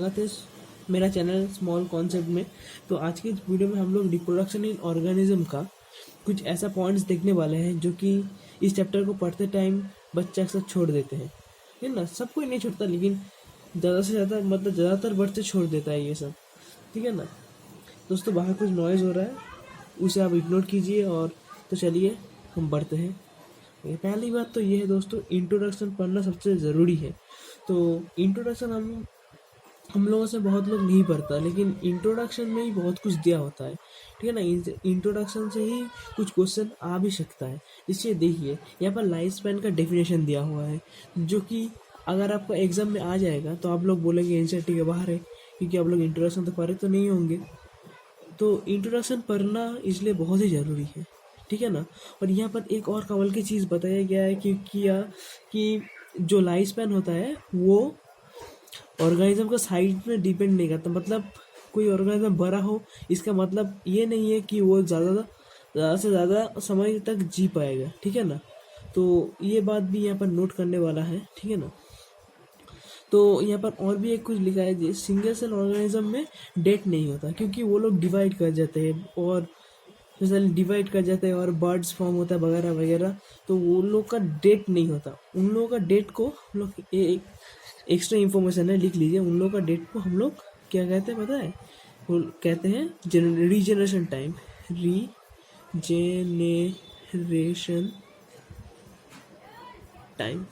स्वागत है मेरा चैनल स्मॉल कॉन्सेप्ट में। तो आज की इस वीडियो में हम लोग रिप्रोडक्शन इन ऑर्गेनिज्म का कुछ ऐसा पॉइंट्स देखने वाले हैं जो कि इस चैप्टर को पढ़ते टाइम बच्चे अक्सर छोड़ देते हैं, है ना। सब कोई नहीं छोड़ता, लेकिन ज़्यादा से ज़्यादा मतलब ज़्यादातर बच्चे छोड़ देता है ये सब, ठीक है ना। दोस्तों बाहर कुछ नॉइज़ हो रहा है, उसे आप इग्नोर कीजिए। और तो चलिए हम बढ़ते हैं। पहली बात तो ये है दोस्तों, इंट्रोडक्शन पढ़ना सबसे ज़रूरी है। तो इंट्रोडक्शन हम लोगों से बहुत लोग नहीं पढ़ता, लेकिन इंट्रोडक्शन में ही बहुत कुछ दिया होता है, ठीक है ना। इंट्रोडक्शन से ही कुछ क्वेश्चन आ भी सकता है। इसलिए देखिए, यहाँ पर लाइफ स्पैन का डेफिनेशन दिया हुआ है, जो कि अगर आपका एग्जाम में आ जाएगा तो आप लोग बोलेंगे एनसीईआरटी के बाहर है, क्योंकि आप लोग इंट्रोडक्शन तो पढ़े तो नहीं होंगे। तो इंट्रोडक्शन पढ़ना इसलिए बहुत ही ज़रूरी है, ठीक है ना। और यहाँ पर एक और कमाल की चीज़ बताया गया है कि जो लाइफ स्पैन होता है वो ऑर्गेनिज्म का साइज में डिपेंड नहीं करता। मतलब कोई ऑर्गेनिज्म बड़ा हो, इसका मतलब ये नहीं है कि वो ज़्यादा से ज़्यादा समय तक जी पाएगा, ठीक है ना। तो ये बात भी यहाँ पर नोट करने वाला है, ठीक है ना। तो यहाँ पर और भी एक कुछ लिखा है जी, सिंगल सेल ऑर्गेनिज्म में डेट नहीं होता, क्योंकि वो लोग डिवाइड कर जाते हैं और बर्ड्स फॉर्म होता है वगैरह वगैरह। तो वो लोग का डेट नहीं होता। उन लोगों का डेट को हम लोग एक एक्स्ट्रा इन्फॉर्मेशन है, लिख लीजिए। उन लोगों का डेट को हम लोग क्या कहते हैं पता है? वो कहते हैं regeneration time. Regeneration time.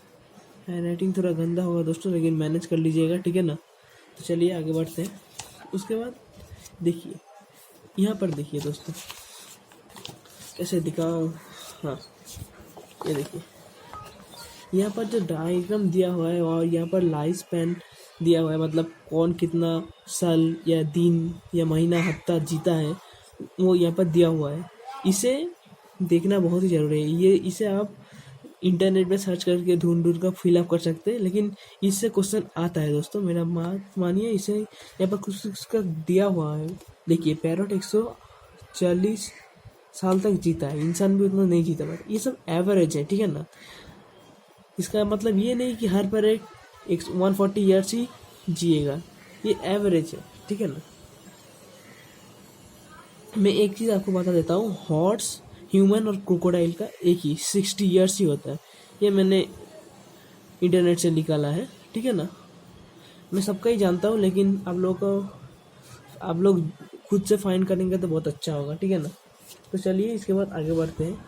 Hand writing थोड़ा गंदा होगा दोस्तों, लेकिन मैनेज कर लीजिएगा, ठीक है ना। तो चलिए आगे बढ़ते हैं। उसके बाद देखिए, यहाँ पर देखिए दोस्तों, कैसे दिखाऊँ। हाँ, ये देखिए, यहाँ पर जो डायग्राम दिया हुआ है और यहाँ पर लाइफ स्पैन दिया हुआ है, मतलब कौन कितना साल या दिन या महीना हफ्ता जीता है, वो यहाँ पर दिया हुआ है। इसे देखना बहुत ही ज़रूरी है। इसे आप इंटरनेट पे सर्च करके ढूंढ कर फिलअप कर सकते हैं, लेकिन इससे क्वेश्चन आता है दोस्तों, मेरा मानिए। इसे यहाँ पर कुछ इसका दिया हुआ है। देखिए, पैरोट 140 साल तक जीता है, इंसान भी उतना नहीं जीता, बट ये सब एवरेज है, ठीक है ना। इसका मतलब ये नहीं कि हर पर एक 140 ईयर्स ही जिएगा, ये एवरेज है, ठीक है ना। मैं एक चीज़ आपको बता देता हूँ, हॉर्स, ह्यूमन और क्रोकोडाइल का एक ही 60 ईयर्स ही होता है। ये मैंने इंटरनेट से निकाला है, ठीक है ना। मैं सबका ही जानता हूँ, लेकिन आप लोग खुद से फाइंड करेंगे तो बहुत अच्छा होगा, ठीक है ना। तो चलिए इसके बाद आगे बढ़ते हैं।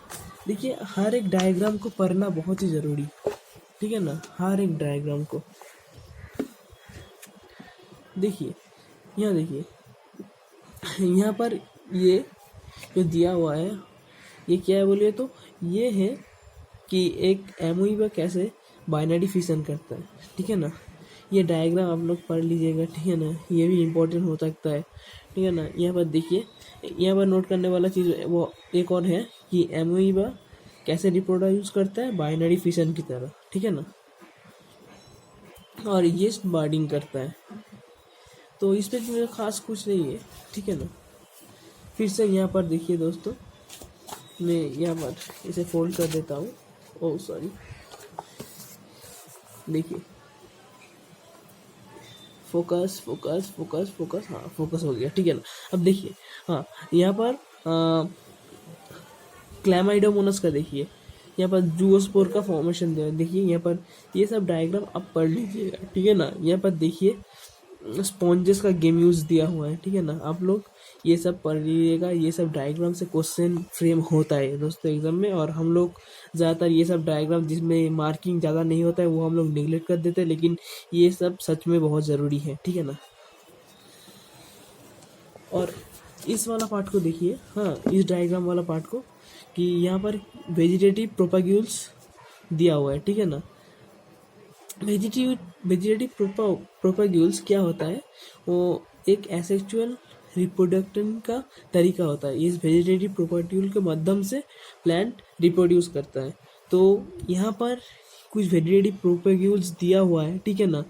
देखिए, हर एक डायग्राम को पढ़ना बहुत ही ज़रूरी, ठीक है ना। हर एक डायग्राम को देखिए, यहाँ देखिए, यहाँ पर ये जो दिया हुआ है, ये क्या है बोलिए तो, ये है कि एक एमोइबा कैसे बाइनरी फिशन करता है, ठीक है ना। ये डायग्राम आप लोग पढ़ लीजिएगा, ठीक है ना। ये भी इम्पोर्टेंट हो सकता है, ठीक है ना। यहाँ पर देखिए, यहाँ पर नोट करने वाला चीज़ वो एक और है कि एमोइबा कैसे रिप्रोड्यूस करता है बाइनरी फिशन की तरह, ठीक है ना। और ये बर्डिंग करता है। तो इस पर मेरा खास कुछ नहीं है, ठीक है ना। फिर से यहाँ पर देखिए दोस्तों, मैं यहाँ पर इसे फोल्ड कर देता हूँ। ओह सॉरी, देखिए, फोकस फोकस फोकस फोकस, हाँ फोकस हो गया, ठीक है ना। अब देखिए, हाँ यहाँ पर क्लैमाइडोमोनस का देखिए, यहाँ पर जूओस्पोर का फॉर्मेशन दिया है। देखिए यहाँ पर ये सब डायग्राम आप पढ़ लीजिएगा, ठीक है ना। यहाँ पर देखिए, स्पॉन्जेस का गेम यूज़ दिया हुआ है, ठीक है ना। आप लोग ये सब पढ़ लीजिएगा। ये सब डायग्राम से क्वेश्चन फ्रेम होता है दोस्तों एग्जाम में, और हम लोग ज़्यादातर ये सब डायग्राम जिसमें मार्किंग ज़्यादा नहीं होता है वो हम लोग निगलेक्ट कर देते हैं, लेकिन ये सब सच में बहुत ज़रूरी है, ठीक है ना। और इस वाला पार्ट को देखिए, हाँ इस डायग्राम वाला पार्ट को, कि यहाँ पर वेजिटेटिव प्रोपाग्यूल्स दिया हुआ है, ठीक है ना। वेजिटेटिव प्रोपाग्यूल्स क्या होता है? वो एक एसेक्सुअल रिप्रोडक्शन का तरीका होता है। इस वेजिटेटिव प्रोपाग्यूल के माध्यम से प्लांट रिप्रोड्यूस करता है। तो यहाँ पर कुछ वेजिटेटिव प्रोपाग्यूल्स दिया हुआ है, ठीक है ना।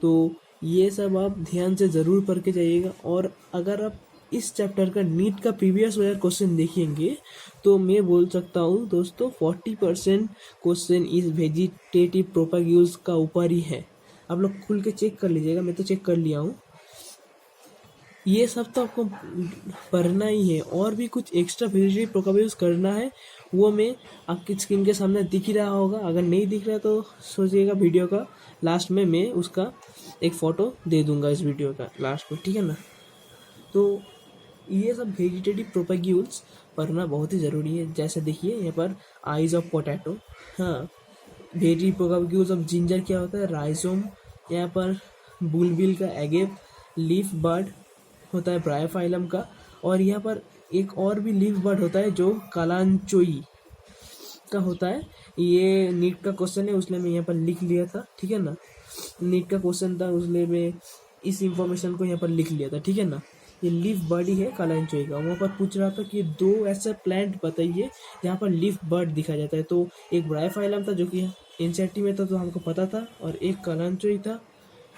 तो ये सब आप ध्यान से ज़रूर पढ़ के जाइएगा। और अगर आप इस चैप्टर का नीट का प्रीवियस ईयर क्वेश्चन देखेंगे तो मैं बोल सकता हूँ दोस्तों 40% क्वेश्चन इस वेजिटेटिव प्रोपाग्यूल्स का ऊपर ही है। आप लोग खुल के चेक कर लीजिएगा, मैं तो चेक कर लिया हूँ। ये सब तो आपको पढ़ना ही है, और भी कुछ एक्स्ट्रा वेजिटेटिव प्रोकाबिलिटीज करना है, वो मैं आपकी स्क्रीन के सामने दिख ही रहा होगा। अगर नहीं दिख रहा तो सोचिएगा, वीडियो का लास्ट में मैं उसका एक फ़ोटो दे दूंगा इस वीडियो का लास्ट में, ठीक है ना। तो ये सब वेजिटेटिव प्रोपेग्यूल्स पढ़ना बहुत ही ज़रूरी है। जैसे देखिए यहाँ पर आइज ऑफ पोटैटो, हाँ, वेजिटेटिव प्रोपेग्यूल्स ऑफ जिंजर क्या होता है, राइजोम, यहाँ पर बुलबिल का एगेप, लीफ बर्ड होता है ब्रायोफाइलम का, और यहाँ पर एक और भी लीफ बर्ड होता है जो कालांचोई का होता है। ये नीट का क्वेश्चन है, उसने मैं यहाँ पर लिख लिया था, ठीक है ना। नीट का क्वेश्चन था, उसने मैं इस इंफॉर्मेशन को यहाँ पर लिख लिया था, ठीक है ना। ये लीफ बर्ड ही है कालांचोई का। वहाँ पर पूछ रहा था कि दो ऐसे प्लांट बताइए जहाँ पर लीफ बर्ड दिखा जाता है। तो एक ब्रायोफाइलम था जो कि एनसीईआरटी में था तो हमको पता था, और एक कालांचोई था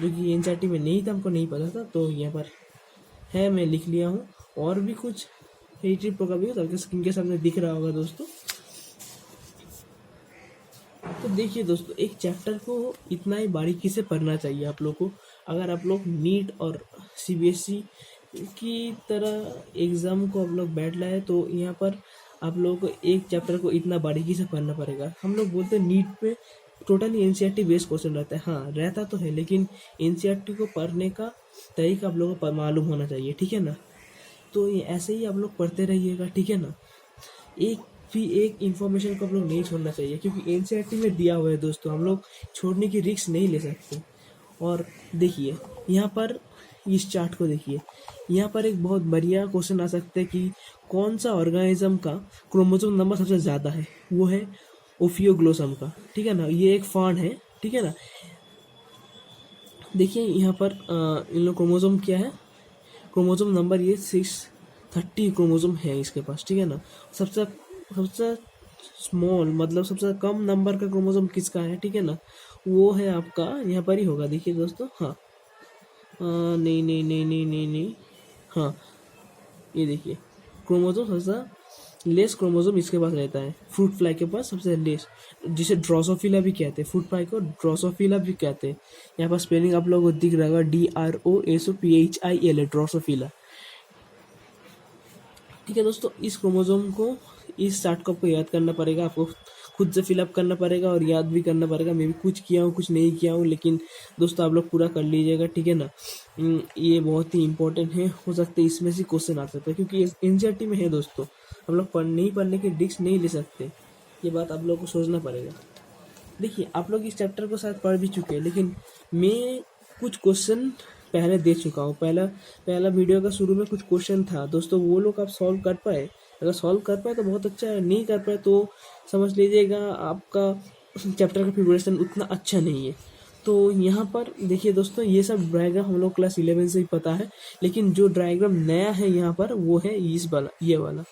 जो कि एनसीईआरटी में नहीं था, हमको नहीं पता था। तो यहाँ पर है, मैं लिख लिया हूँ। और भी कुछ हेरिटेज प्रोकाबिलिटीज आपके स्क्रीन के सामने दिख रहा होगा दोस्तों। तो देखिए दोस्तों, एक चैप्टर को इतना ही बारीकी से पढ़ना चाहिए आप लोग को। अगर आप लोग नीट और सीबीएसई की तरह एग्ज़ाम को आप लोग बैठ लाए तो यहाँ पर आप लोगों को एक चैप्टर को इतना बारीकी से पढ़ना पड़ेगा। हम लोग बोलते हैं नीट पे टोटली एनसीईआरटी बेस्ड क्वेश्चन रहता है, हाँ रहता तो है, लेकिन एनसीईआरटी को पढ़ने का तरीका आप लोगों को मालूम होना चाहिए, ठीक है ना। तो ये ऐसे ही आप लोग पढ़ते रहिएगा, ठीक है ना। एक भी एक इन्फॉर्मेशन को आप लोग नहीं छोड़ना चाहिए, क्योंकि एनसीईआरटी में दिया हुआ है दोस्तों, हम लोग छोड़ने की रिस्क नहीं ले सकते। और देखिए यहाँ पर इस चार्ट को देखिए, यहाँ पर एक बहुत बढ़िया क्वेश्चन आ सकता है कि कौन सा ऑर्गेनिज्म का क्रोमोसोम नंबर सबसे ज़्यादा है। वो है ओफियोग्लोसम का, ठीक है ना। ये एक फॉर्न है, ठीक है ना। देखिए यहाँ पर इन लोग क्रोमोसोम क्या है, क्रोमोसोम नंबर ये 630 क्रोमोसोम है इसके पास, ठीक है ना। सबसे सबसे स्मॉल मतलब सबसे कम नंबर का क्रोमोसोम किसका है, ठीक है ना, वो है आपका यहाँ पर ही होगा। देखिए दोस्तों, हाँ नहीं नहीं नहीं नहीं नहीं नहीं, हाँ ये देखिए क्रोमोसोम सबसे लेस क्रोमोसोम इसके पास रहता है, फ्रूट फ्लाई के पास सबसे लेस, जिसे ड्रोसोफिला भी कहते हैं। फ्रूट फ्लाई को ड्रोसोफिला भी कहते हैं। यहाँ पर स्पेलिंग आप लोगों को दिख रहा होगा, DROSOPHIL, ड्रोसोफिला, ठीक है दोस्तों। इस क्रोमोसोम को, इस चार्ट को आपको याद करना पड़ेगा, आपको खुद से फिलअप करना पड़ेगा और याद भी करना पड़ेगा। मैं भी कुछ किया हूँ कुछ नहीं किया हूँ, लेकिन दोस्तों आप लोग पूरा कर लीजिएगा, ठीक है ना। ये बहुत ही इंपॉर्टेंट है, हो सकता है इसमें से क्वेश्चन आ सकता है, क्योंकि एनसीईआरटी में है दोस्तों। हम लोग पढ़ने की रिस्क नहीं ले सकते, ये बात आप लोग को सोचना पड़ेगा। देखिए आप लोग इस चैप्टर को शायद पढ़ भी चुके हैं, लेकिन मैं कुछ क्वेश्चन पहले दे चुका हूँ। पहला वीडियो का शुरू में कुछ क्वेश्चन था दोस्तों, वो लोग आप सॉल्व कर पाए। अगर सॉल्व कर पाए तो बहुत अच्छा है, नहीं कर पाए तो समझ लीजिएगा आपका चैप्टर का प्रिपरेशन उतना अच्छा नहीं है। तो यहाँ पर देखिए दोस्तों, ये सब डायग्राम हम लोग क्लास 11 से ही पता है, लेकिन जो डायग्राम नया है यहाँ पर वो है इस वाला, ये वाला।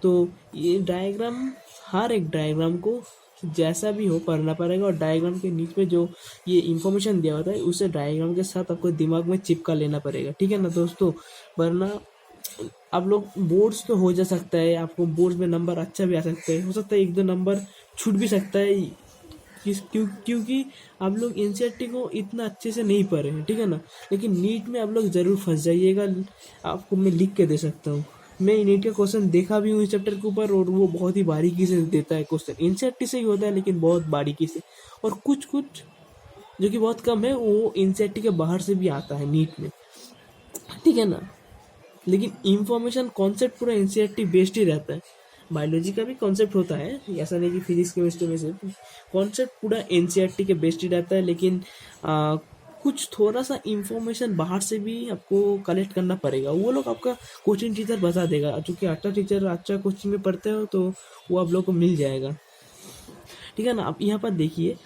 तो ये डायग्राम, हर एक डायग्राम को जैसा भी हो पढ़ना पड़ेगा, और डायग्राम के नीचे में जो ये इंफॉर्मेशन दिया होता है उसे डायग्राम के साथ आपको दिमाग में चिपका लेना पड़ेगा, ठीक है ना दोस्तों। वरना आप लोग बोर्ड्स तो हो जा सकता है, आपको बोर्ड्स में नंबर अच्छा भी आ सकता है, हो सकता है 1-2 नंबर छूट भी सकता है, क्योंकि आप लोग एनसीईआरटी को इतना अच्छे से नहीं पढ़े हैं, ठीक है ना। लेकिन नीट में आप लोग ज़रूर फंस जाइएगा, आपको मैं लिख के दे सकता हूँ। मैं नीट का क्वेश्चन देखा भी हूँ इस चैप्टर के ऊपर, और वो बहुत ही बारीकी से देता है क्वेश्चन। एनसीईआरटी से ही होता है लेकिन बहुत बारीकी से, और कुछ कुछ जो कि बहुत कम है वो एनसीईआरटी के बाहर से भी आता है नीट में, ठीक है ना। लेकिन इंफॉर्मेशन कॉन्सेप्ट पूरा एनसीईआरटी बेस्ड ही रहता है। बायोलॉजी का भी कॉन्सेप्ट होता है, ऐसा नहीं कि फिजिक्स केमिस्ट्री में से, कॉन्सेप्ट पूरा एनसीईआरटी के बेस्ड ही रहता है। लेकिन कुछ थोड़ा सा इंफॉर्मेशन बाहर से भी आपको कलेक्ट करना पड़ेगा, वो लोग आपका कोचिंग टीचर बता देगा। चूँकि अच्छा टीचर अच्छा कोचिंग में पढ़ते हो तो वो आप लोग को मिल जाएगा, ठीक है ना। आप यहाँ पर देखिए,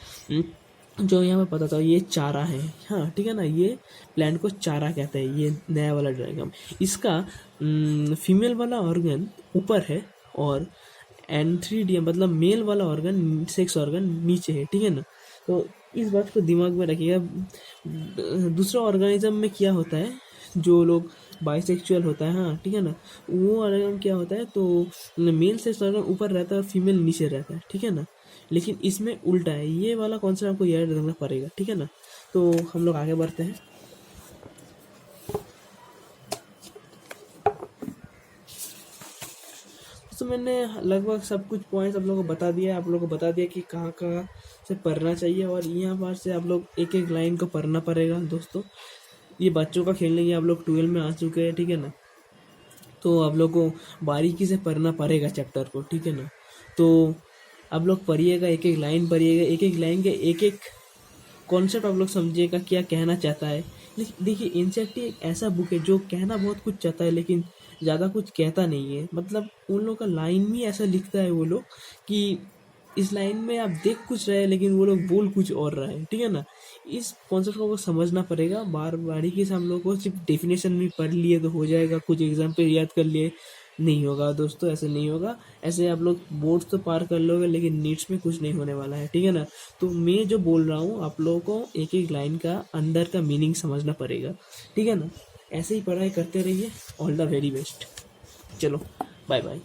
जो यहाँ पर पता था ये चारा है, हाँ ठीक है ना। ये प्लांट को चारा कहते हैं, ये नया वाला डायग्राम। इसका फीमेल वाला ऑर्गन ऊपर है और N3D मतलब मेल वाला ऑर्गन, सेक्स ऑर्गन नीचे है, ठीक है ना। तो इस बात को दिमाग में रखिएगा। दूसरा ऑर्गेनिज्म में क्या होता है, जो लोग बाइसेक्सुअल होता है, हाँ ठीक है ना, वो ऑर्गेनिज्म क्या होता है, तो मेल सेक्स ऑर्गन ऊपर रहता है और फीमेल नीचे रहता है, ठीक है ना। लेकिन इसमें उल्टा है, ये वाला कॉन्सेप्ट आपको याद रखना पड़ेगा, ठीक है ना। तो हम लोग आगे बढ़ते हैं। दोस्तों मैंने लगभग सब कुछ पॉइंट्स आप लोगों को बता दिया, आप लोगों को बता दिया कि कहाँ कहाँ से पढ़ना चाहिए, और यहाँ पर से आप लोग एक एक लाइन को पढ़ना पड़ेगा दोस्तों। ये बच्चों का खेलने, ये आप लोग 12 में आ चुके हैं, ठीक है ना। तो आप लोग को बारीकी से पढ़ना पड़ेगा चैप्टर को, ठीक है ना। तो आप लोग पढ़िएगा, एक एक लाइन पढ़िएगा, एक एक लाइन के एक एक कॉन्सेप्ट आप लोग समझिएगा क्या कहना चाहता है। देखिए एनसीईआरटी एक ऐसा बुक है जो कहना बहुत कुछ चाहता है लेकिन ज़्यादा कुछ कहता नहीं है। मतलब उन लोगों का लाइन में ऐसा लिखता है वो लोग कि इस लाइन में आप देख कुछ रहे हैं लेकिन वो लोग बोल कुछ और रहे हैं, ठीक है ना। इस कॉन्सेप्ट को समझना पड़ेगा, बारीकी से हम लोग को सिर्फ डेफिनेशन भी पढ़ लिए तो हो जाएगा, कुछ एग्जाम पे याद कर लिए नहीं होगा दोस्तों, ऐसे नहीं होगा। ऐसे आप लोग बोर्ड्स तो पार कर लोगे लेकिन नीट्स में कुछ नहीं होने वाला है, ठीक है ना। तो मैं जो बोल रहा हूँ आप लोगों को एक एक लाइन का अंदर का मीनिंग समझना पड़ेगा, ठीक है ना। ऐसे ही पढ़ाई करते रहिए। All the very best. चलो बाय बाय।